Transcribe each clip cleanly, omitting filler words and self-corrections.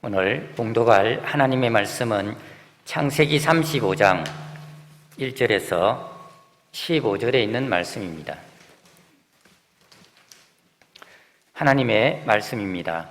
오늘 봉독할 하나님의 말씀은 창세기 35장 1절에서 15절에 있는 말씀입니다. 하나님의 말씀입니다.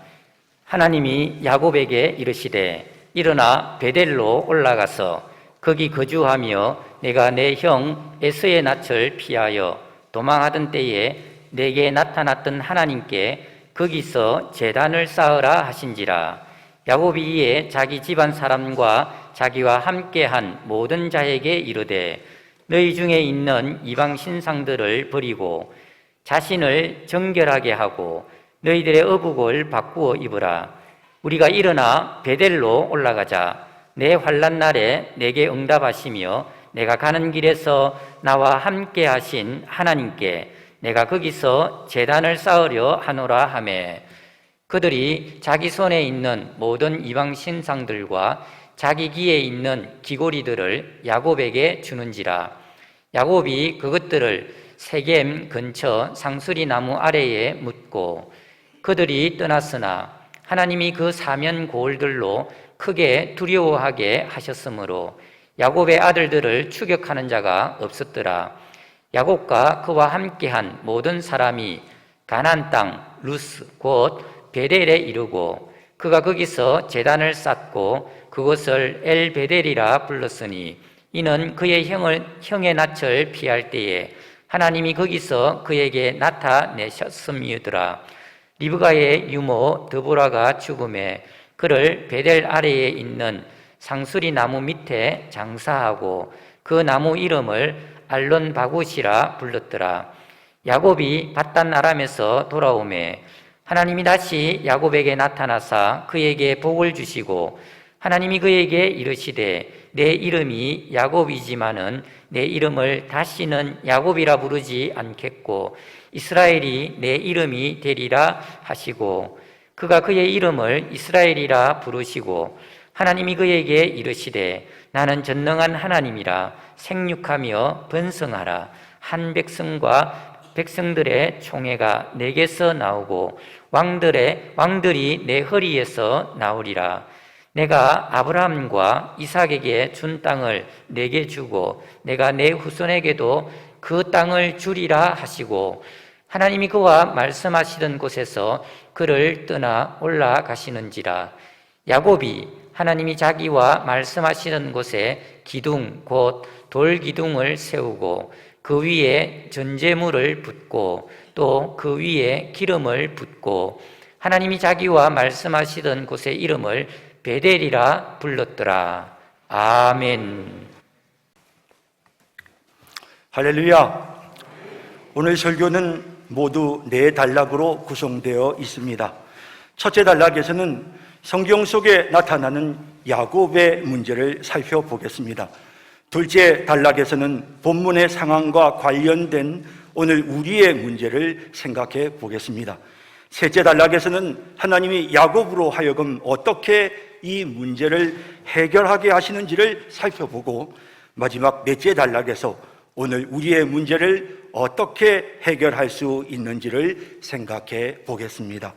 하나님이 야곱에게 이르시되 일어나 베델로 올라가서 거기 거주하며 내가 내 형 에서의 낯을 피하여 도망하던 때에 내게 나타났던 하나님께 거기서 제단을 쌓으라 하신지라. 야곱이 이에 자기 집안 사람과 자기와 함께한 모든 자에게 이르되 너희 중에 있는 이방 신상들을 버리고 자신을 정결하게 하고 너희들의 어복을 바꾸어 입으라. 우리가 일어나 베델로 올라가자. 내 환난 날에 내게 응답하시며 내가 가는 길에서 나와 함께 하신 하나님께 내가 거기서 제단을 쌓으려 하노라 하매, 그들이 자기 손에 있는 모든 이방 신상들과 자기 귀에 있는 귀고리들을 야곱에게 주는지라. 야곱이 그것들을 세겜 근처 상수리 나무 아래에 묻고 그들이 떠났으나 하나님이 그 사면 고을들로 크게 두려워하게 하셨으므로 야곱의 아들들을 추격하는 자가 없었더라. 야곱과 그와 함께한 모든 사람이 가나안 땅 루스 곧 베델에 이르고 그가 거기서 제단을 쌓고 그것을 엘베델이라 불렀으니 이는 그의 형의 낯을 피할 때에 하나님이 거기서 그에게 나타내셨음이더라. 리브가의 유모 드보라가 죽음에 그를 베델 아래에 있는 상수리 나무 밑에 장사하고 그 나무 이름을 알론 바굿이라 불렀더라. 야곱이 밧단 아람에서 돌아오매 하나님이 다시 야곱에게 나타나사 그에게 복을 주시고 하나님이 그에게 이르시되 내 이름이 야곱이지만은 내 이름을 다시는 야곱이라 부르지 않겠고 이스라엘이 내 이름이 되리라 하시고 그가 그의 이름을 이스라엘이라 부르시고 하나님이 그에게 이르시되 나는 전능한 하나님이라 생육하며 번성하라. 한 백성들의 총회가 내게서 나오고 왕들이 내 허리에서 나오리라. 내가 아브라함과 이삭에게 준 땅을 내게 주고 내가 내 후손에게도 그 땅을 주리라 하시고 하나님이 그와 말씀하시던 곳에서 그를 떠나 올라가시는지라. 야곱이 하나님이 자기와 말씀하시던 곳에 기둥 곧 돌기둥을 세우고 그 위에 전제물을 붓고 또 그 위에 기름을 붓고 하나님이 자기와 말씀하시던 곳의 이름을 베델이라 불렀더라. 아멘. 할렐루야. 오늘 설교는 모두 4단락으로 구성되어 있습니다. 첫째 단락에서는 성경 속에 나타나는 야곱의 문제를 살펴보겠습니다. 둘째 단락에서는 본문의 상황과 관련된 오늘 우리의 문제를 생각해 보겠습니다. 셋째 단락에서는 하나님이 야곱으로 하여금 어떻게 이 문제를 해결하게 하시는지를 살펴보고 마지막 넷째 단락에서 오늘 우리의 문제를 어떻게 해결할 수 있는지를 생각해 보겠습니다.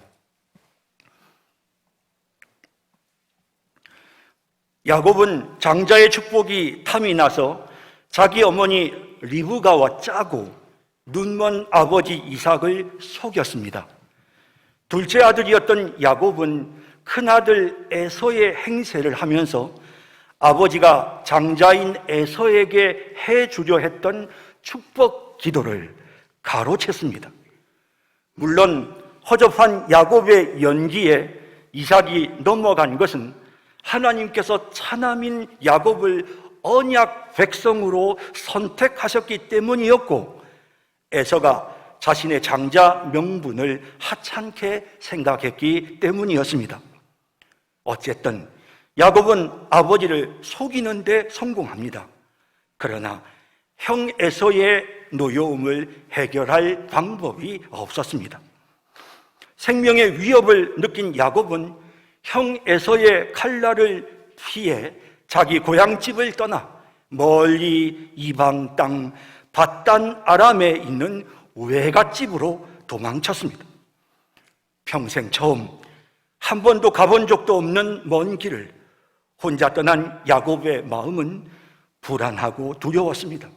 야곱은 장자의 축복이 탐이 나서 자기 어머니 리브가와 짜고 눈먼 아버지 이삭을 속였습니다. 둘째 아들이었던 야곱은 큰아들 에서의 행세를 하면서 아버지가 장자인 에서에게 해주려 했던 축복 기도를 가로챘습니다. 물론 허접한 야곱의 연기에 이삭이 넘어간 것은 하나님께서 차남인 야곱을 언약 백성으로 선택하셨기 때문이었고 에서가 자신의 장자 명분을 하찮게 생각했기 때문이었습니다. 어쨌든 야곱은 아버지를 속이는 데 성공합니다. 그러나 형 에서의 노여움을 해결할 방법이 없었습니다. 생명의 위협을 느낀 야곱은 형 에서의 칼날을 피해 자기 고향집을 떠나 멀리 이방 땅 밧단 아람에 있는 외갓집으로 도망쳤습니다. 평생 처음 한 번도 가본 적도 없는 먼 길을 혼자 떠난 야곱의 마음은 불안하고 두려웠습니다.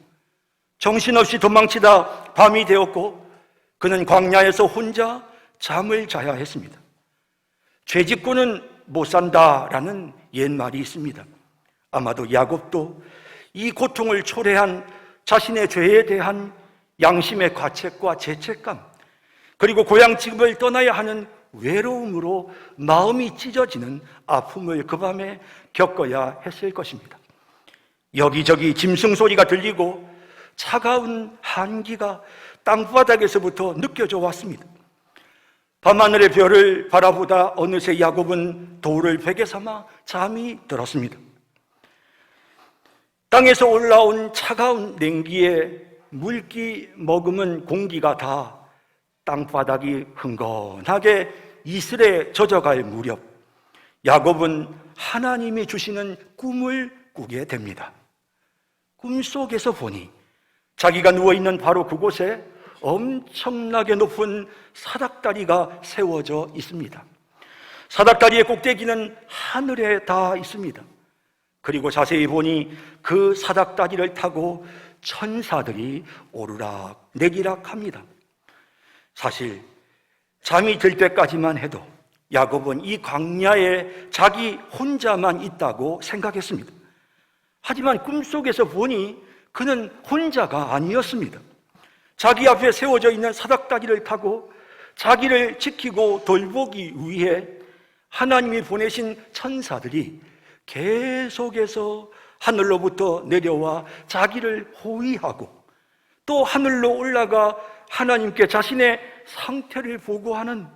정신없이 도망치다 밤이 되었고 그는 광야에서 혼자 잠을 자야 했습니다. 죄짓고는 못 산다라는 옛말이 있습니다. 아마도 야곱도 이 고통을 초래한 자신의 죄에 대한 양심의 과책과 죄책감, 그리고 고향집을 떠나야 하는 외로움으로 마음이 찢어지는 아픔을 그 밤에 겪어야 했을 것입니다. 여기저기 짐승 소리가 들리고 차가운 한기가 땅바닥에서부터 느껴져 왔습니다. 밤하늘의 별을 바라보다 어느새 야곱은 돌을 베개 삼아 잠이 들었습니다. 땅에서 올라온 차가운 냉기에 물기 머금은 공기가 다 땅바닥이 흥건하게 이슬에 젖어갈 무렵 야곱은 하나님이 주시는 꿈을 꾸게 됩니다. 꿈속에서 보니 자기가 누워있는 바로 그곳에 엄청나게 높은 사닥다리가 세워져 있습니다. 사닥다리의 꼭대기는 하늘에 닿아 있습니다. 그리고 자세히 보니 그 사닥다리를 타고 천사들이 오르락 내리락 합니다. 사실 잠이 들 때까지만 해도 야곱은 이 광야에 자기 혼자만 있다고 생각했습니다. 하지만 꿈속에서 보니 그는 혼자가 아니었습니다. 자기 앞에 세워져 있는 사닥다리를 타고 자기를 지키고 돌보기 위해 하나님이 보내신 천사들이 계속해서 하늘로부터 내려와 자기를 호위하고 또 하늘로 올라가 하나님께 자신의 상태를 보고하는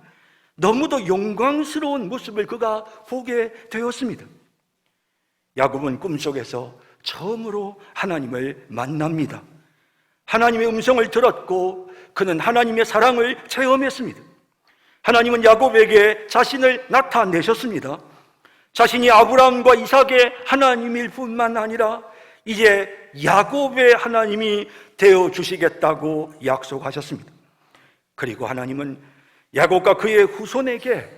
너무도 영광스러운 모습을 그가 보게 되었습니다. 야곱은 꿈속에서 처음으로 하나님을 만납니다. 하나님의 음성을 들었고 그는 하나님의 사랑을 체험했습니다. 하나님은 야곱에게 자신을 나타내셨습니다. 자신이 아브라함과 이삭의 하나님일 뿐만 아니라 이제 야곱의 하나님이 되어주시겠다고 약속하셨습니다. 그리고 하나님은 야곱과 그의 후손에게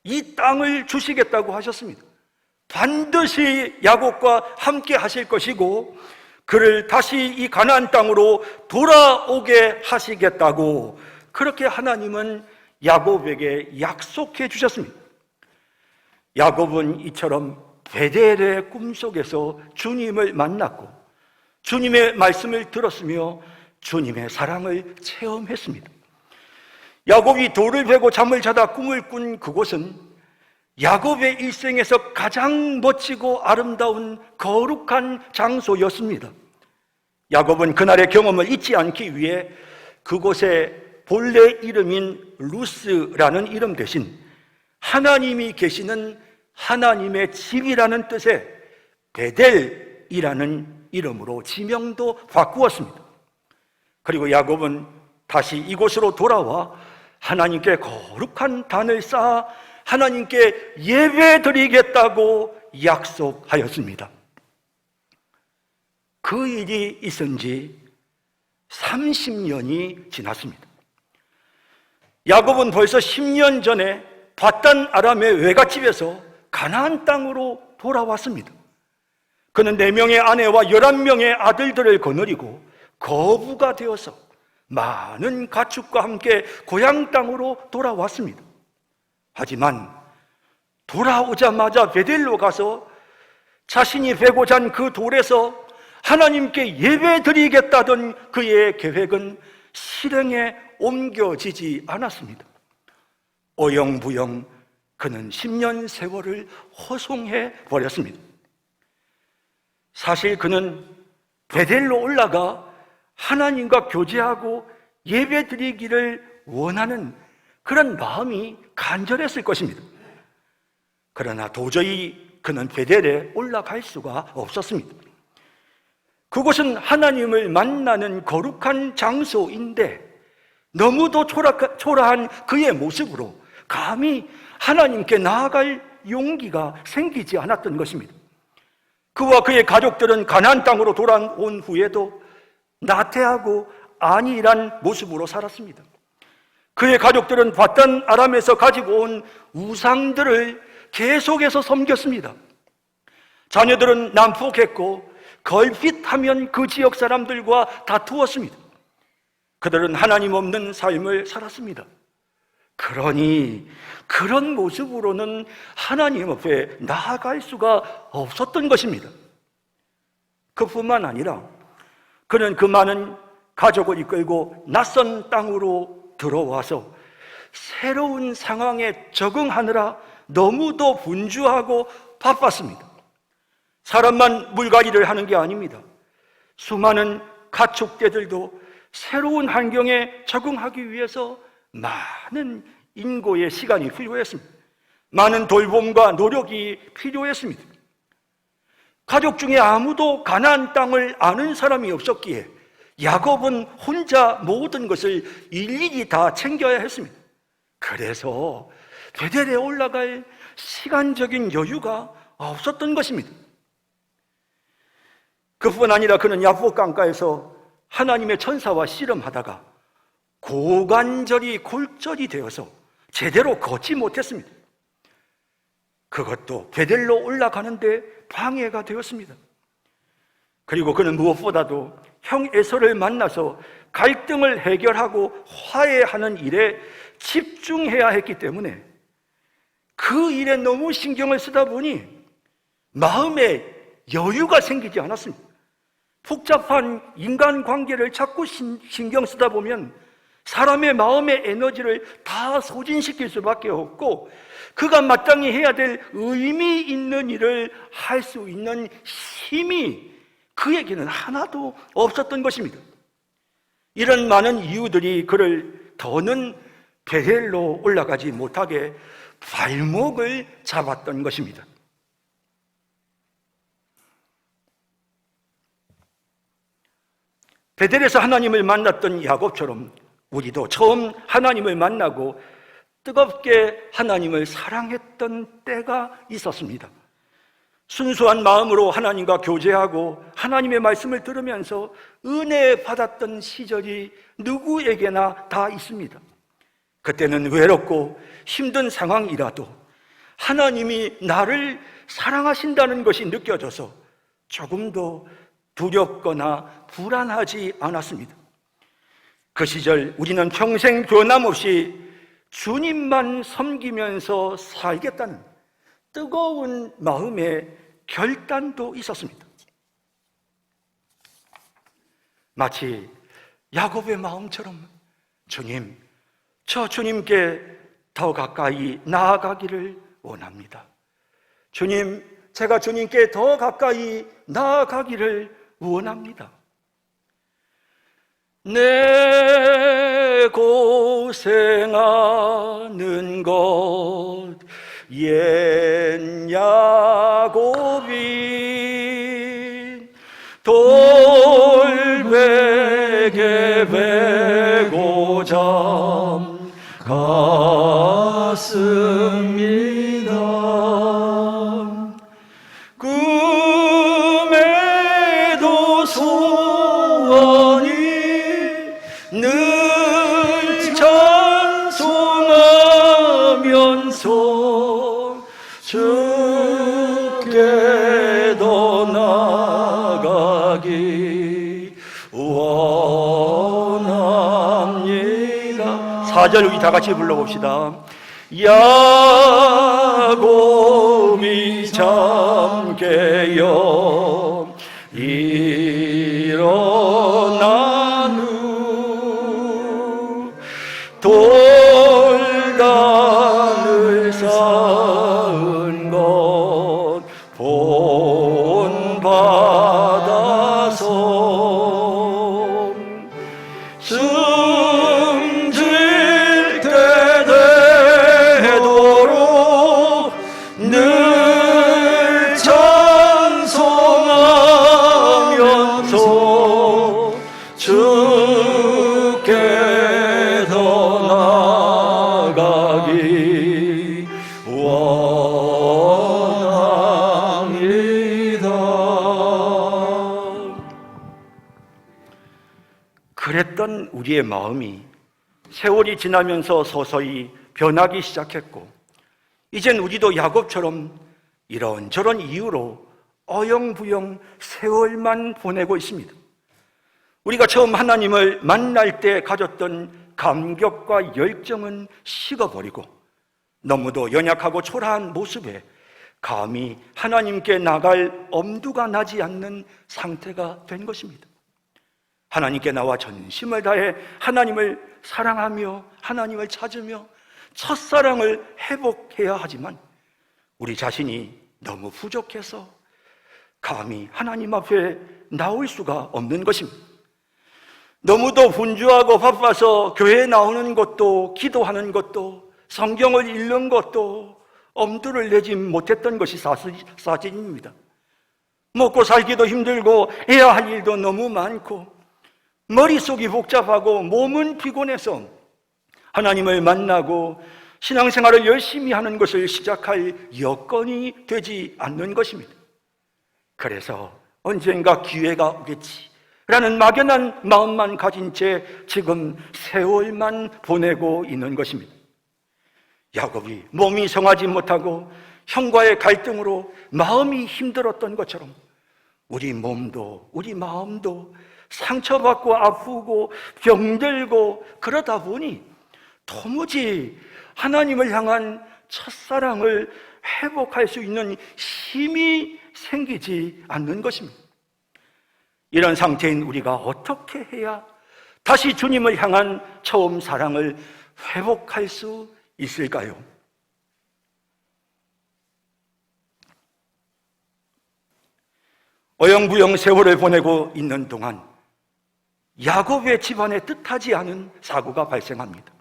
이 땅을 주시겠다고 하셨습니다. 반드시 야곱과 함께 하실 것이고 그를 다시 이 가나안 땅으로 돌아오게 하시겠다고 그렇게 하나님은 야곱에게 약속해 주셨습니다. 야곱은 이처럼 베델의 꿈속에서 주님을 만났고 주님의 말씀을 들었으며 주님의 사랑을 체험했습니다. 야곱이 돌을 베고 잠을 자다 꿈을 꾼 그곳은 야곱의 일생에서 가장 멋지고 아름다운 거룩한 장소였습니다. 야곱은 그날의 경험을 잊지 않기 위해 그곳에 본래 이름인 루스라는 이름 대신 하나님이 계시는 하나님의 집이라는 뜻의 베델이라는 이름으로 지명도 바꾸었습니다. 그리고 야곱은 다시 이곳으로 돌아와 하나님께 거룩한 단을 쌓아 하나님께 예배드리겠다고 약속하였습니다. 그 일이 있은 지 30년이 지났습니다. 야곱은 벌써 10년 전에 바단 아람의 외갓집에서 가나안 땅으로 돌아왔습니다. 그는 4명의 아내와 11명의 아들들을 거느리고 거부가 되어서 많은 가축과 함께 고향 땅으로 돌아왔습니다. 하지만 돌아오자마자 베델로 가서 자신이 베고 잔 그 돌에서 하나님께 예배드리겠다던 그의 계획은 실행에 옮겨지지 않았습니다. 어영부영 그는 10년 세월을 허송해 버렸습니다. 사실 그는 베델로 올라가 하나님과 교제하고 예배드리기를 원하는 그런 마음이 간절했을 것입니다. 그러나 도저히 그는 베델에 올라갈 수가 없었습니다. 그곳은 하나님을 만나는 거룩한 장소인데 너무도 초라한 그의 모습으로 감히 하나님께 나아갈 용기가 생기지 않았던 것입니다. 그와 그의 가족들은 가나안 땅으로 돌아온 후에도 나태하고 안일한 모습으로 살았습니다. 그의 가족들은 바단 아람에서 가지고 온 우상들을 계속해서 섬겼습니다. 자녀들은 난폭했고 걸핏하면 그 지역 사람들과 다투었습니다. 그들은 하나님 없는 삶을 살았습니다. 그러니 그런 모습으로는 하나님 앞에 나아갈 수가 없었던 것입니다. 그뿐만 아니라 그는 그 많은 가족을 이끌고 낯선 땅으로 들어와서 새로운 상황에 적응하느라 너무도 분주하고 바빴습니다. 사람만 물갈이를 하는 게 아닙니다. 수많은 가축대들도 새로운 환경에 적응하기 위해서 많은 인고의 시간이 필요했습니다. 많은 돌봄과 노력이 필요했습니다. 가족 중에 아무도 가나안 땅을 아는 사람이 없었기에 야곱은 혼자 모든 것을 일일이 다 챙겨야 했습니다. 그래서 베델에 올라갈 시간적인 여유가 없었던 것입니다. 그뿐 아니라 그는 야복 강가에서 하나님의 천사와 씨름하다가 고관절이 골절이 되어서 제대로 걷지 못했습니다. 그것도 베델로 올라가는데 방해가 되었습니다. 그리고 그는 무엇보다도 형 에서를 만나서 갈등을 해결하고 화해하는 일에 집중해야 했기 때문에 그 일에 너무 신경을 쓰다 보니 마음에 여유가 생기지 않았습니다. 복잡한 인간관계를 자꾸 신경 쓰다 보면 사람의 마음의 에너지를 다 소진시킬 수밖에 없고 그가 마땅히 해야 될 의미 있는 일을 할 수 있는 힘이 그에게는 하나도 없었던 것입니다. 이런 많은 이유들이 그를 더는 베델로 올라가지 못하게 발목을 잡았던 것입니다. 베델에서 하나님을 만났던 야곱처럼 우리도 처음 하나님을 만나고 뜨겁게 하나님을 사랑했던 때가 있었습니다. 순수한 마음으로 하나님과 교제하고 하나님의 말씀을 들으면서 은혜 받았던 시절이 누구에게나 다 있습니다. 그때는 외롭고 힘든 상황이라도 하나님이 나를 사랑하신다는 것이 느껴져서 조금도 두렵거나 불안하지 않았습니다. 그 시절 우리는 평생 변함없이 주님만 섬기면서 살겠다는 뜨거운 마음의 결단도 있었습니다. 마치 야곱의 마음처럼 주님, 저 주님께 더 가까이 나아가기를 원합니다. 주님, 제가 주님께 더 가까이 나아가기를 원합니다. 내 고생하는 것 옛 야곱이 돌베개 베고자 갔습니다. 꿈에도 소원이 늘 찬송하면서 주께 더 나아가기 원합니다. 4절 우리 다 같이 불러봅시다. 야곱이 참 깨어 일어난 후 돌단을 쌓은 것 본받아서 숨질 때 되도록 늘 찬송하면서 주께 더 나아가기 원합니다. 그랬던 우리의 마음이 세월이 지나면서 서서히 변하기 시작했고, 이젠 우리도 야곱처럼 이런저런 이유로 어영부영 세월만 보내고 있습니다. 우리가 처음 하나님을 만날 때 가졌던 감격과 열정은 식어버리고 너무도 연약하고 초라한 모습에 감히 하나님께 나갈 엄두가 나지 않는 상태가 된 것입니다. 하나님께 나와 전심을 다해 하나님을 사랑하며 하나님을 찾으며 첫사랑을 회복해야 하지만 우리 자신이 너무 부족해서 감히 하나님 앞에 나올 수가 없는 것입니다. 너무도 분주하고 바빠서 교회에 나오는 것도, 기도하는 것도, 성경을 읽는 것도 엄두를 내지 못했던 것이 사실입니다. 먹고 살기도 힘들고 해야 할 일도 너무 많고 머릿속이 복잡하고 몸은 피곤해서 하나님을 만나고 신앙생활을 열심히 하는 것을 시작할 여건이 되지 않는 것입니다. 그래서 언젠가 기회가 오겠지 라는 막연한 마음만 가진 채 지금 세월만 보내고 있는 것입니다. 야곱이 몸이 성하지 못하고 형과의 갈등으로 마음이 힘들었던 것처럼 우리 몸도 우리 마음도 상처받고 아프고 병들고 그러다 보니 도무지 하나님을 향한 첫사랑을 회복할 수 있는 힘이 생기지 않는 것입니다. 이런 상태인 우리가 어떻게 해야 다시 주님을 향한 처음 사랑을 회복할 수 있을까요? 어영부영 세월을 보내고 있는 동안 야곱의 집안에 뜻하지 않은 사고가 발생합니다.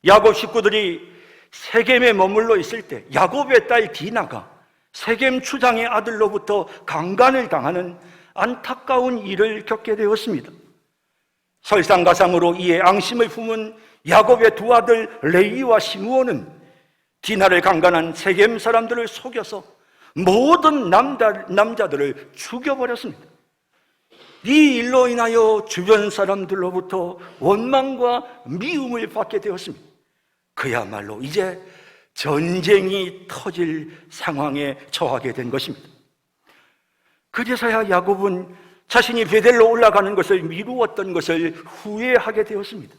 야곱 식구들이 세겜에 머물러 있을 때 야곱의 딸 디나가 세겜 추장의 아들로부터 강간을 당하는 안타까운 일을 겪게 되었습니다. 설상가상으로 이에 앙심을 품은 야곱의 두 아들 레위와 시므온은 디나를 강간한 세겜 사람들을 속여서 모든 남자들을 죽여버렸습니다. 이 일로 인하여 주변 사람들로부터 원망과 미움을 받게 되었습니다. 그야말로 이제 전쟁이 터질 상황에 처하게 된 것입니다. 그제서야 야곱은 자신이 베델로 올라가는 것을 미루었던 것을 후회하게 되었습니다.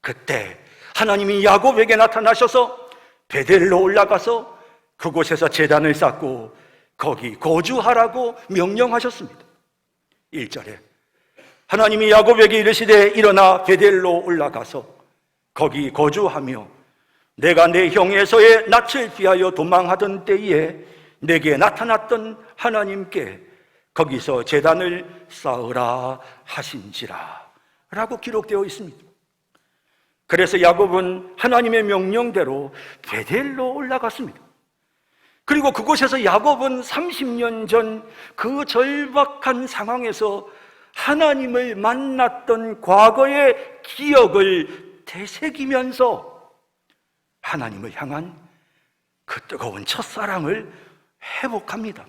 그때 하나님이 야곱에게 나타나셔서 베델로 올라가서 그곳에서 제단을 쌓고 거기 거주하라고 명령하셨습니다. 1절에 하나님이 야곱에게 이르시되 일어나 베델로 올라가서 거기 거주하며 내가 내 형 에서의 낯을 피하여 도망하던 때에 내게 나타났던 하나님께 거기서 제단을 쌓으라 하신지라 라고 기록되어 있습니다. 그래서 야곱은 하나님의 명령대로 베델로 올라갔습니다. 그리고 그곳에서 야곱은 30년 전 그 절박한 상황에서 하나님을 만났던 과거의 기억을 되새기면서 하나님을 향한 그 뜨거운 첫사랑을 회복합니다.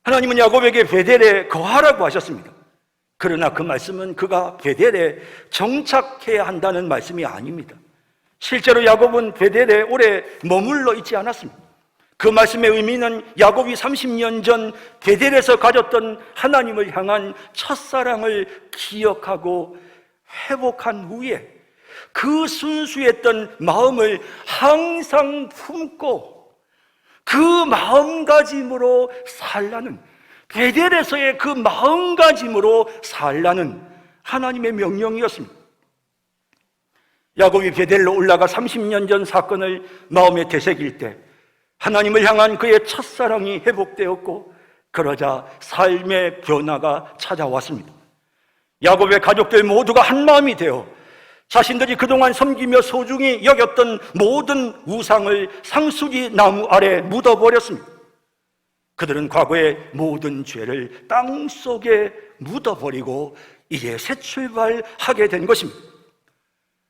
하나님은 야곱에게 베델에 거하라고 하셨습니다. 그러나 그 말씀은 그가 베델에 정착해야 한다는 말씀이 아닙니다. 실제로 야곱은 베델에 오래 머물러 있지 않았습니다. 그 말씀의 의미는 야곱이 30년 전 베델에서 가졌던 하나님을 향한 첫사랑을 기억하고 회복한 후에 그 순수했던 마음을 항상 품고 그 마음가짐으로 살라는, 베델에서의 그 마음가짐으로 살라는 하나님의 명령이었습니다. 야곱이 베델로 올라가 30년 전 사건을 마음에 되새길 때 하나님을 향한 그의 첫사랑이 회복되었고 그러자 삶의 변화가 찾아왔습니다. 야곱의 가족들 모두가 한마음이 되어 자신들이 그동안 섬기며 소중히 여겼던 모든 우상을 상수리 나무 아래 묻어버렸습니다. 그들은 과거의 모든 죄를 땅속에 묻어버리고 이제 새 출발하게 된 것입니다.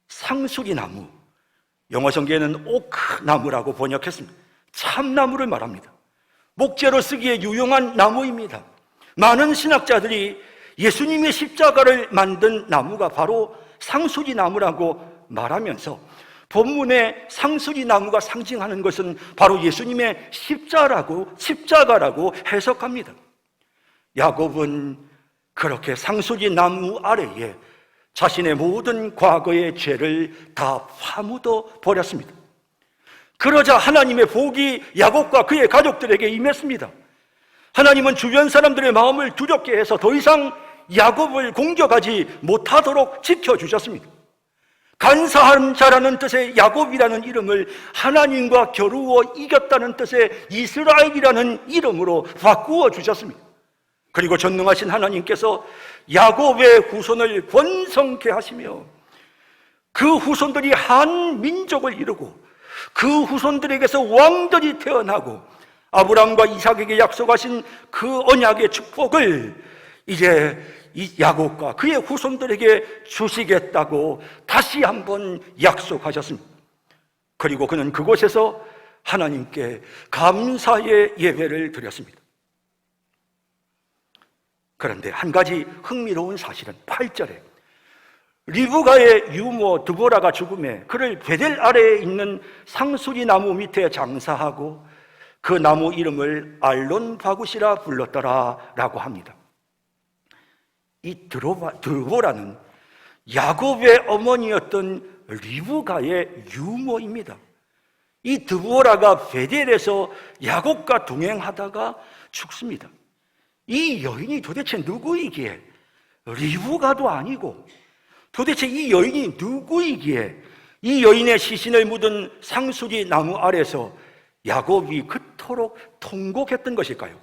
상수리 나무, 영어 성경에는 오크나무라고 번역했습니다. 참나무를 말합니다. 목재로 쓰기에 유용한 나무입니다. 많은 신학자들이 예수님의 십자가를 만든 나무가 바로 상수리 나무라고 말하면서 본문의 상수리 나무가 상징하는 것은 바로 예수님의 십자가라고 해석합니다. 야곱은 그렇게 상수리 나무 아래에 자신의 모든 과거의 죄를 다 파묻어 버렸습니다. 그러자 하나님의 복이 야곱과 그의 가족들에게 임했습니다. 하나님은 주변 사람들의 마음을 두렵게 해서 더 이상 야곱을 공격하지 못하도록 지켜주셨습니다. 간사한 자라는 뜻의 야곱이라는 이름을 하나님과 겨루어 이겼다는 뜻의 이스라엘이라는 이름으로 바꾸어 주셨습니다. 그리고 전능하신 하나님께서 야곱의 후손을 번성케 하시며 그 후손들이 한 민족을 이루고 그 후손들에게서 왕들이 태어나고 아브라함과 이삭에게 약속하신 그 언약의 축복을 이제 이 야곱과 그의 후손들에게 주시겠다고 다시 한번 약속하셨습니다. 그리고 그는 그곳에서 하나님께 감사의 예배를 드렸습니다. 그런데 한 가지 흥미로운 사실은 8절에 리브가의 유모 드보라가 죽음에 그를 베델 아래에 있는 상수리 나무 밑에 장사하고 그 나무 이름을 알론 바굿이라 불렀더라라고 합니다. 이 드보라는 야곱의 어머니였던 리브가의 유모입니다. 이 드보라가 베델에서 야곱과 동행하다가 죽습니다. 이 여인이 도대체 누구이기에, 리브가도 아니고 도대체 이 여인이 누구이기에 이 여인의 시신을 묻은 상수리 나무 아래서 야곱이 그토록 통곡했던 것일까요?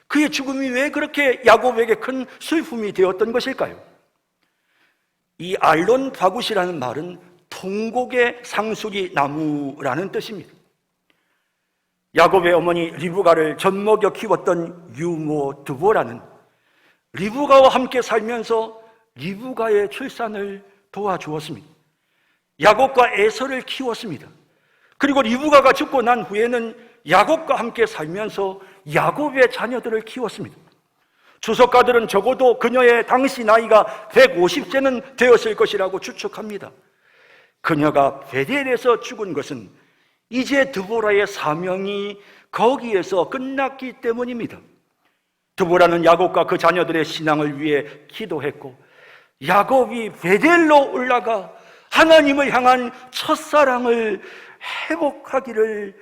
그의 죽음이 왜 그렇게 야곱에게 큰 슬픔이 되었던 것일까요? 이 알론 바굿이라는 말은 통곡의 상수리 나무라는 뜻입니다. 야곱의 어머니 리브가를 젖먹여 키웠던 유모 드보라는 리브가와 함께 살면서 리브가의 출산을 도와주었습니다. 야곱과 에서를 키웠습니다. 그리고 리브가가 죽고 난 후에는 야곱과 함께 살면서 야곱의 자녀들을 키웠습니다. 주석가들은 적어도 그녀의 당시 나이가 150세는 되었을 것이라고 추측합니다. 그녀가 베델에서 죽은 것은 이제 드보라의 사명이 거기에서 끝났기 때문입니다. 드보라는 야곱과 그 자녀들의 신앙을 위해 기도했고 야곱이 베델로 올라가 하나님을 향한 첫사랑을 회복하기를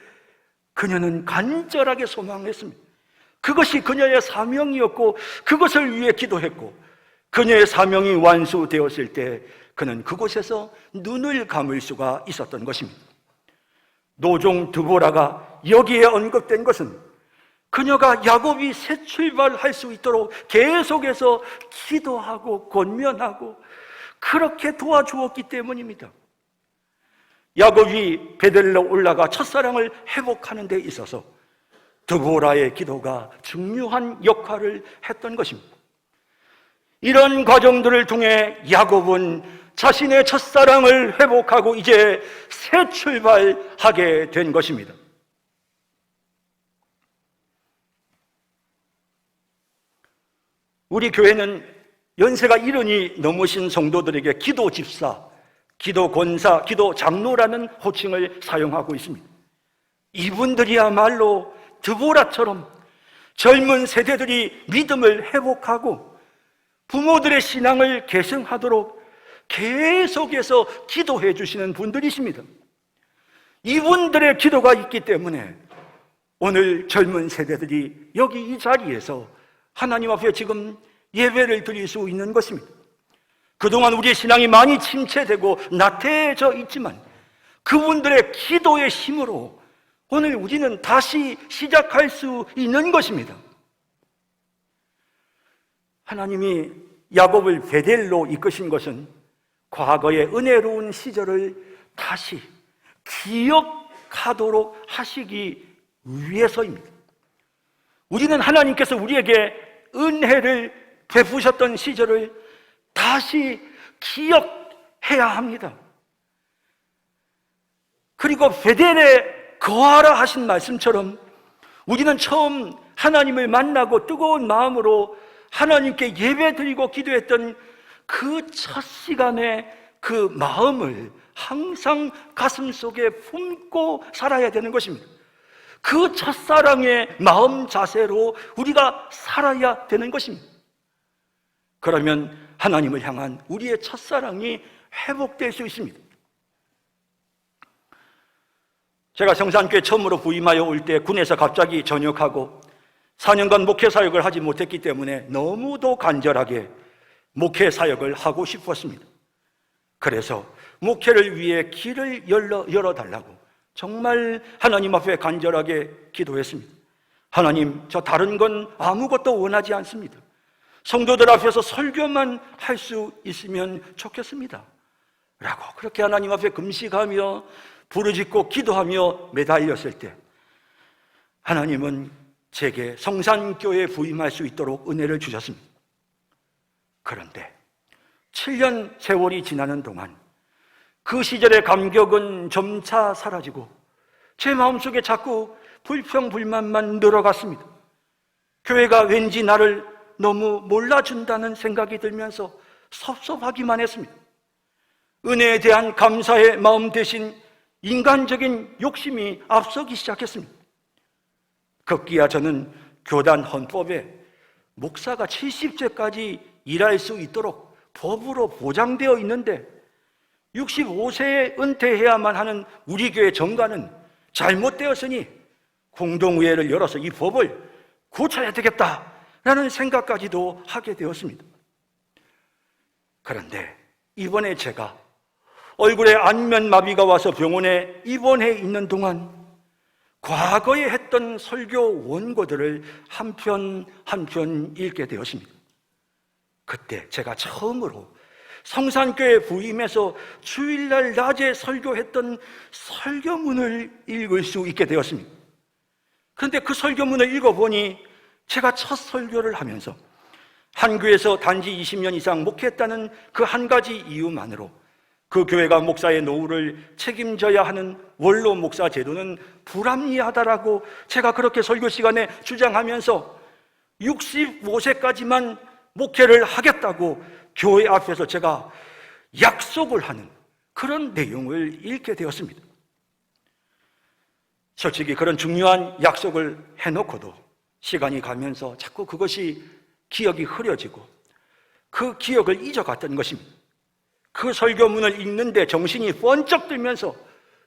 그녀는 간절하게 소망했습니다. 그것이 그녀의 사명이었고 그것을 위해 기도했고 그녀의 사명이 완수되었을 때 그는 그곳에서 눈을 감을 수가 있었던 것입니다. 노종 드보라가 여기에 언급된 것은 그녀가 야곱이 새 출발할 수 있도록 계속해서 기도하고 권면하고 그렇게 도와주었기 때문입니다. 야곱이 베델로 올라가 첫사랑을 회복하는 데 있어서 드보라의 기도가 중요한 역할을 했던 것입니다. 이런 과정들을 통해 야곱은 자신의 첫사랑을 회복하고 이제 새 출발하게 된 것입니다. 우리 교회는 연세가 70이 넘으신 성도들에게 기도 집사, 기도 권사, 기도 장로라는 호칭을 사용하고 있습니다. 이분들이야말로 드보라처럼 젊은 세대들이 믿음을 회복하고 부모들의 신앙을 계승하도록 계속해서 기도해 주시는 분들이십니다. 이분들의 기도가 있기 때문에 오늘 젊은 세대들이 여기 이 자리에서 하나님 앞에 지금 예배를 드릴 수 있는 것입니다. 그동안 우리의 신앙이 많이 침체되고 나태해져 있지만 그분들의 기도의 힘으로 오늘 우리는 다시 시작할 수 있는 것입니다. 하나님이 야곱을 베델로 이끄신 것은 과거의 은혜로운 시절을 다시 기억하도록 하시기 위해서입니다. 우리는 하나님께서 우리에게 은혜를 베푸셨던 시절을 다시 기억해야 합니다. 그리고 베델에 거하라 하신 말씀처럼 우리는 처음 하나님을 만나고 뜨거운 마음으로 하나님께 예배드리고 기도했던 그 첫 시간에 그 마음을 항상 가슴속에 품고 살아야 되는 것입니다. 그 첫사랑의 마음 자세로 우리가 살아야 되는 것입니다. 그러면 하나님을 향한 우리의 첫사랑이 회복될 수 있습니다. 제가 성산교회 처음으로 부임하여 올 때 군에서 갑자기 전역하고 4년간 목회 사역을 하지 못했기 때문에 너무도 간절하게 목회 사역을 하고 싶었습니다. 그래서 목회를 위해 길을 열어달라고 정말 하나님 앞에 간절하게 기도했습니다. 하나님, 저 다른 건 아무것도 원하지 않습니다. 성도들 앞에서 설교만 할 수 있으면 좋겠습니다 라고 그렇게 하나님 앞에 금식하며 부르짖고 기도하며 매달렸을 때 하나님은 제게 성산교회에 부임할 수 있도록 은혜를 주셨습니다. 그런데 7년 세월이 지나는 동안 그 시절의 감격은 점차 사라지고 제 마음속에 자꾸 불평불만만 늘어갔습니다. 교회가 왠지 나를 너무 몰라준다는 생각이 들면서 섭섭하기만 했습니다. 은혜에 대한 감사의 마음 대신 인간적인 욕심이 앞서기 시작했습니다. 급기야 저는 교단 헌법에 목사가 70세까지 일할 수 있도록 법으로 보장되어 있는데 65세에 은퇴해야만 하는 우리 교회 정관은 잘못되었으니 공동의회를 열어서 이 법을 고쳐야 되겠다라는 생각까지도 하게 되었습니다. 그런데 이번에 제가 얼굴에 안면마비가 와서 병원에 입원해 있는 동안 과거에 했던 설교 원고들을 한 편 한 편 읽게 되었습니다. 그때 제가 처음으로 성산교회 부임해서 주일날 낮에 설교했던 설교문을 읽을 수 있게 되었습니다. 그런데 그 설교문을 읽어보니 제가 첫 설교를 하면서 한 교회에서 단지 20년 이상 목회했다는 그 한 가지 이유만으로 그 교회가 목사의 노후를 책임져야 하는 원로 목사 제도는 불합리하다라고 제가 그렇게 설교 시간에 주장하면서 65세까지만 목회를 하겠다고 교회 앞에서 제가 약속을 하는 그런 내용을 읽게 되었습니다. 솔직히 그런 중요한 약속을 해놓고도 시간이 가면서 자꾸 그것이 기억이 흐려지고 그 기억을 잊어갔던 것입니다. 그 설교문을 읽는데 정신이 번쩍 들면서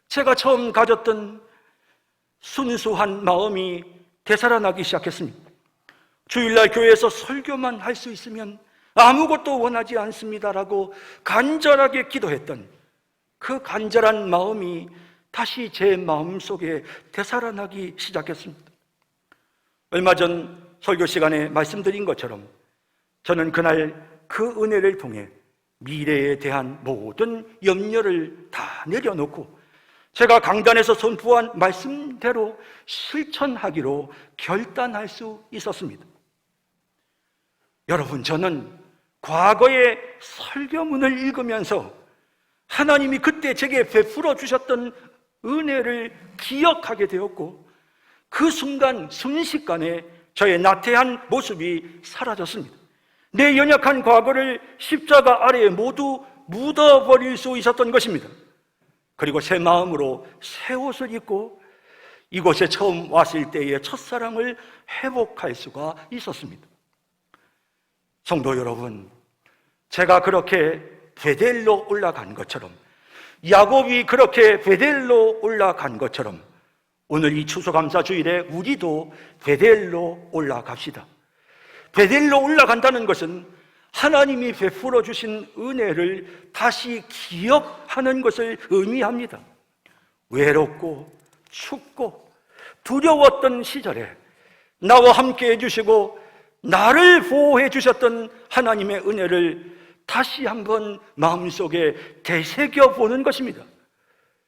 제가 처음 가졌던 순수한 마음이 되살아나기 시작했습니다. 주일날 교회에서 설교만 할 수 있으면 아무것도 원하지 않습니다라고 간절하게 기도했던 그 간절한 마음이 다시 제 마음속에 되살아나기 시작했습니다. 얼마 전 설교 시간에 말씀드린 것처럼 저는 그날 그 은혜를 통해 미래에 대한 모든 염려를 다 내려놓고 제가 강단에서 선포한 말씀대로 실천하기로 결단할 수 있었습니다. 여러분, 저는 과거의 설교문을 읽으면서 하나님이 그때 제게 베풀어 주셨던 은혜를 기억하게 되었고 그 순간 순식간에 저의 나태한 모습이 사라졌습니다. 내 연약한 과거를 십자가 아래에 모두 묻어버릴 수 있었던 것입니다. 그리고 새 마음으로 새 옷을 입고 이곳에 처음 왔을 때의 첫사랑을 회복할 수가 있었습니다. 성도 여러분, 제가 그렇게 베델로 올라간 것처럼 야곱이 그렇게 베델로 올라간 것처럼 오늘 이 추수감사 주일에 우리도 베델로 올라갑시다. 베델로 올라간다는 것은 하나님이 베풀어 주신 은혜를 다시 기억하는 것을 의미합니다. 외롭고 춥고 두려웠던 시절에 나와 함께 해주시고 나를 보호해 주셨던 하나님의 은혜를 다시 한번 마음속에 되새겨 보는 것입니다.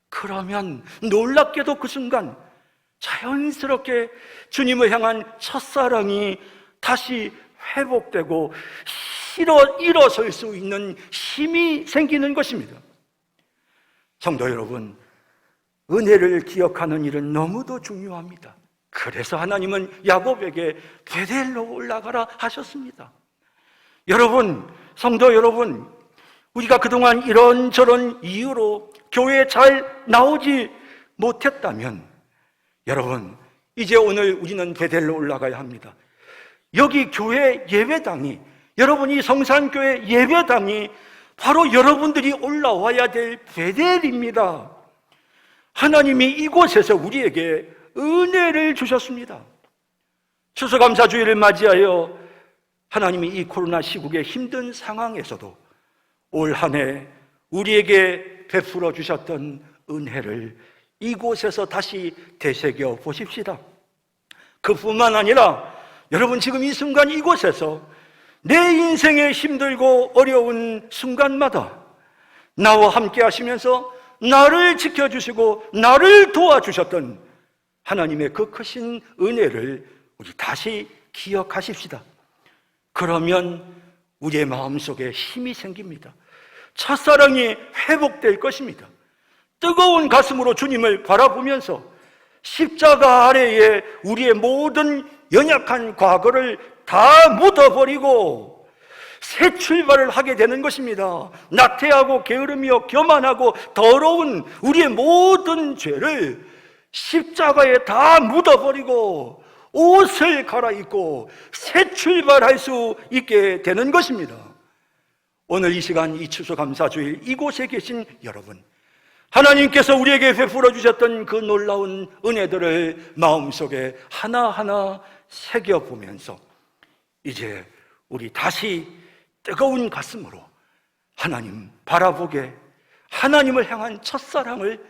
그러면 놀랍게도 그 순간 자연스럽게 주님을 향한 첫사랑이 다시 회복되고 일어설 수 있는 힘이 생기는 것입니다. 성도 여러분, 은혜를 기억하는 일은 너무도 중요합니다. 그래서 하나님은 야곱에게 베델로 올라가라 하셨습니다. 여러분, 성도 여러분, 우리가 그동안 이런저런 이유로 교회에 잘 나오지 못했다면 여러분, 이제 오늘 우리는 베델로 올라가야 합니다. 여기 교회 예배당이, 여러분이 성산교회 예배당이 바로 여러분들이 올라와야 될 베델입니다. 하나님이 이곳에서 우리에게 은혜를 주셨습니다. 추수감사주일을 맞이하여 하나님이 이 코로나 시국의 힘든 상황에서도 올 한 해 우리에게 베풀어 주셨던 은혜를 이곳에서 다시 되새겨 보십시다. 그뿐만 아니라 여러분, 지금 이 순간 이곳에서 내 인생의 힘들고 어려운 순간마다 나와 함께 하시면서 나를 지켜주시고 나를 도와주셨던 하나님의 그 크신 은혜를 우리 다시 기억하십시다. 그러면 우리의 마음속에 힘이 생깁니다. 첫사랑이 회복될 것입니다. 뜨거운 가슴으로 주님을 바라보면서 십자가 아래에 우리의 모든 연약한 과거를 다 묻어버리고 새 출발을 하게 되는 것입니다. 나태하고 게으르며 교만하고 더러운 우리의 모든 죄를 십자가에 다 묻어버리고 옷을 갈아입고 새 출발할 수 있게 되는 것입니다. 오늘 이 시간, 이 추수감사주일 이곳에 계신 여러분, 하나님께서 우리에게 베풀어 주셨던 그 놀라운 은혜들을 마음속에 하나하나 새겨보면서 이제 우리 다시 뜨거운 가슴으로 하나님 바라보게, 하나님을 향한 첫사랑을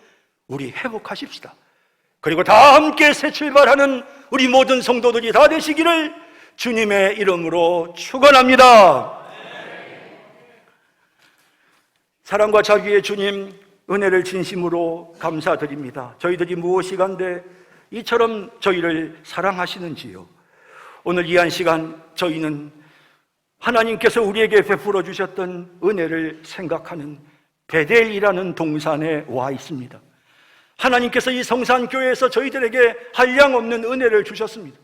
우리 회복하십시다. 그리고 다 함께 새 출발하는 우리 모든 성도들이 다 되시기를 주님의 이름으로 축원합니다. 사랑과 자비의 주님, 은혜를 진심으로 감사드립니다. 저희들이 무엇이간데 이처럼 저희를 사랑하시는지요. 오늘 이 한 시간 저희는 하나님께서 우리에게 베풀어 주셨던 은혜를 생각하는 베델이라는 동산에 와 있습니다. 하나님께서 이 성산교회에서 저희들에게 한량없는 은혜를 주셨습니다.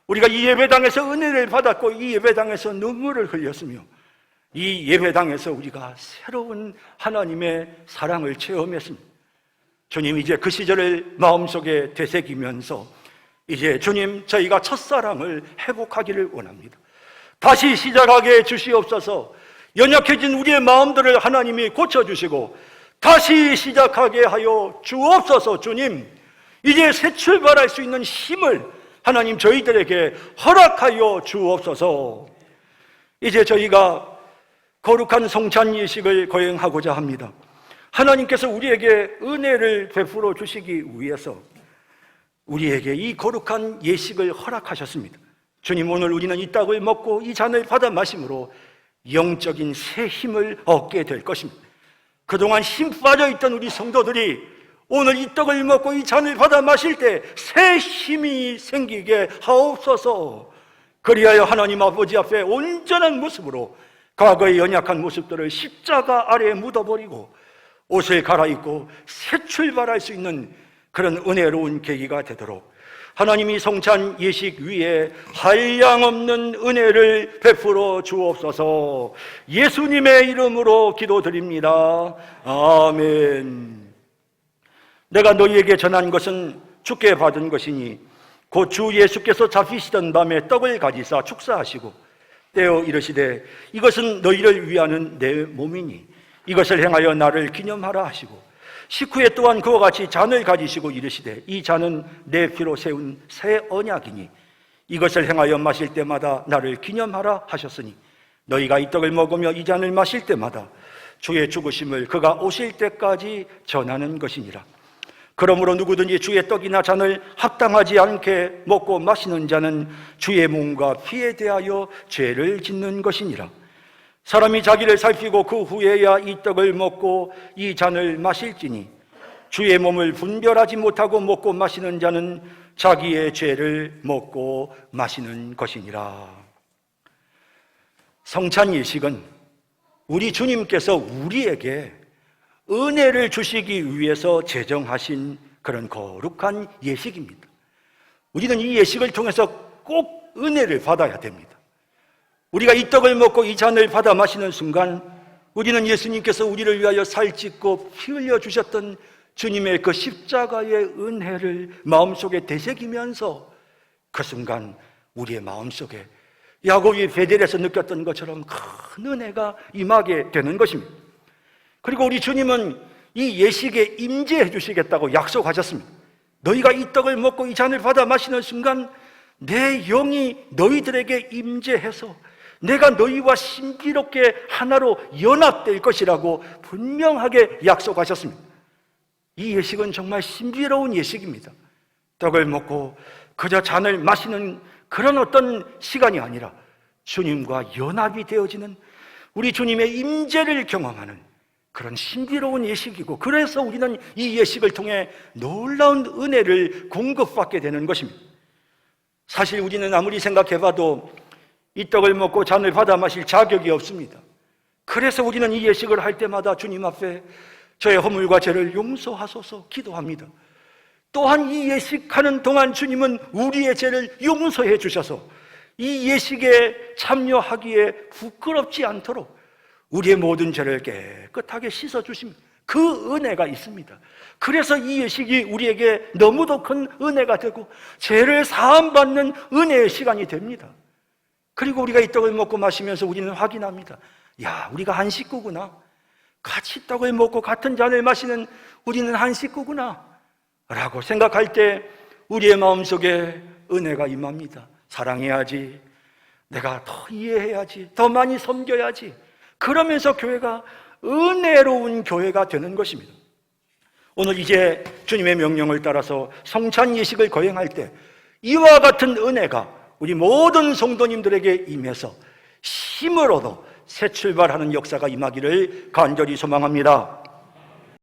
우리가 이 예배당에서 은혜를 받았고 이 예배당에서 눈물을 흘렸으며 이 예배당에서 우리가 새로운 하나님의 사랑을 체험했습니다. 주님, 이제 그 시절을 마음속에 되새기면서 이제 주님, 저희가 첫사랑을 회복하기를 원합니다. 다시 시작하게 해주시옵소서. 연약해진 우리의 마음들을 하나님이 고쳐주시고 다시 시작하게 하여 주옵소서. 주님, 이제 새 출발할 수 있는 힘을 하나님 저희들에게 허락하여 주옵소서. 이제 저희가 거룩한 성찬 예식을 거행하고자 합니다. 하나님께서 우리에게 은혜를 베풀어 주시기 위해서 우리에게 이 거룩한 예식을 허락하셨습니다. 주님, 오늘 우리는 이 떡을 먹고 이 잔을 받아 마심으로 영적인 새 힘을 얻게 될 것입니다. 그동안 힘 빠져있던 우리 성도들이 오늘 이 떡을 먹고 이 잔을 받아 마실 때 새 힘이 생기게 하옵소서. 그리하여 하나님 아버지 앞에 온전한 모습으로 과거의 연약한 모습들을 십자가 아래에 묻어버리고 옷을 갈아입고 새 출발할 수 있는 그런 은혜로운 계기가 되도록 하나님이 성찬 예식 위에 한량없는 은혜를 베풀어 주옵소서. 예수님의 이름으로 기도드립니다. 아멘. 내가 너희에게 전한 것은 주께 받은 것이니 곧 주 예수께서 잡히시던 밤에 떡을 가지사 축사하시고 떼어 이르시되 이것은 너희를 위하는 내 몸이니 이것을 행하여 나를 기념하라 하시고 식후에 또한 그와 같이 잔을 가지시고 이르시되 이 잔은 내 피로 세운 새 언약이니 이것을 행하여 마실 때마다 나를 기념하라 하셨으니 너희가 이 떡을 먹으며 이 잔을 마실 때마다 주의 죽으심을 그가 오실 때까지 전하는 것이니라. 그러므로 누구든지 주의 떡이나 잔을 합당하지 않게 먹고 마시는 자는 주의 몸과 피에 대하여 죄를 짓는 것이니라. 사람이 자기를 살피고 그 후에야 이 떡을 먹고 이 잔을 마실지니 주의 몸을 분별하지 못하고 먹고 마시는 자는 자기의 죄를 먹고 마시는 것이니라. 성찬 예식은 우리 주님께서 우리에게 은혜를 주시기 위해서 제정하신 그런 거룩한 예식입니다. 우리는 이 예식을 통해서 꼭 은혜를 받아야 됩니다. 우리가 이 떡을 먹고 이 잔을 받아 마시는 순간 우리는 예수님께서 우리를 위하여 살찢고 피 흘려 주셨던 주님의 그 십자가의 은혜를 마음속에 되새기면서 그 순간 우리의 마음속에 야곱이 베델에서 느꼈던 것처럼 큰 은혜가 임하게 되는 것입니다. 그리고 우리 주님은 이 예식에 임재해 주시겠다고 약속하셨습니다. 너희가 이 떡을 먹고 이 잔을 받아 마시는 순간 내 영이 너희들에게 임재해서 내가 너희와 신비롭게 하나로 연합될 것이라고 분명하게 약속하셨습니다. 이 예식은 정말 신비로운 예식입니다. 떡을 먹고 그저 잔을 마시는 그런 어떤 시간이 아니라 주님과 연합이 되어지는 우리 주님의 임재를 경험하는 그런 신비로운 예식이고, 그래서 우리는 이 예식을 통해 놀라운 은혜를 공급받게 되는 것입니다. 사실 우리는 아무리 생각해봐도 이 떡을 먹고 잔을 받아 마실 자격이 없습니다. 그래서 우리는 이 예식을 할 때마다 주님 앞에 저의 허물과 죄를 용서하소서 기도합니다. 또한 이 예식하는 동안 주님은 우리의 죄를 용서해 주셔서 이 예식에 참여하기에 부끄럽지 않도록 우리의 모든 죄를 깨끗하게 씻어주십니다. 그 은혜가 있습니다. 그래서 이 예식이 우리에게 너무도 큰 은혜가 되고 죄를 사함받는 은혜의 시간이 됩니다. 그리고 우리가 이 떡을 먹고 마시면서 우리는 확인합니다. 야, 우리가 한 식구구나. 같이 떡을 먹고 같은 잔을 마시는 우리는 한 식구구나 라고 생각할 때 우리의 마음속에 은혜가 임합니다. 사랑해야지, 내가 더 이해해야지, 더 많이 섬겨야지. 그러면서 교회가 은혜로운 교회가 되는 것입니다. 오늘 이제 주님의 명령을 따라서 성찬 예식을 거행할 때 이와 같은 은혜가 우리 모든 성도님들에게 임해서 힘을 얻어 새 출발하는 역사가 임하기를 간절히 소망합니다.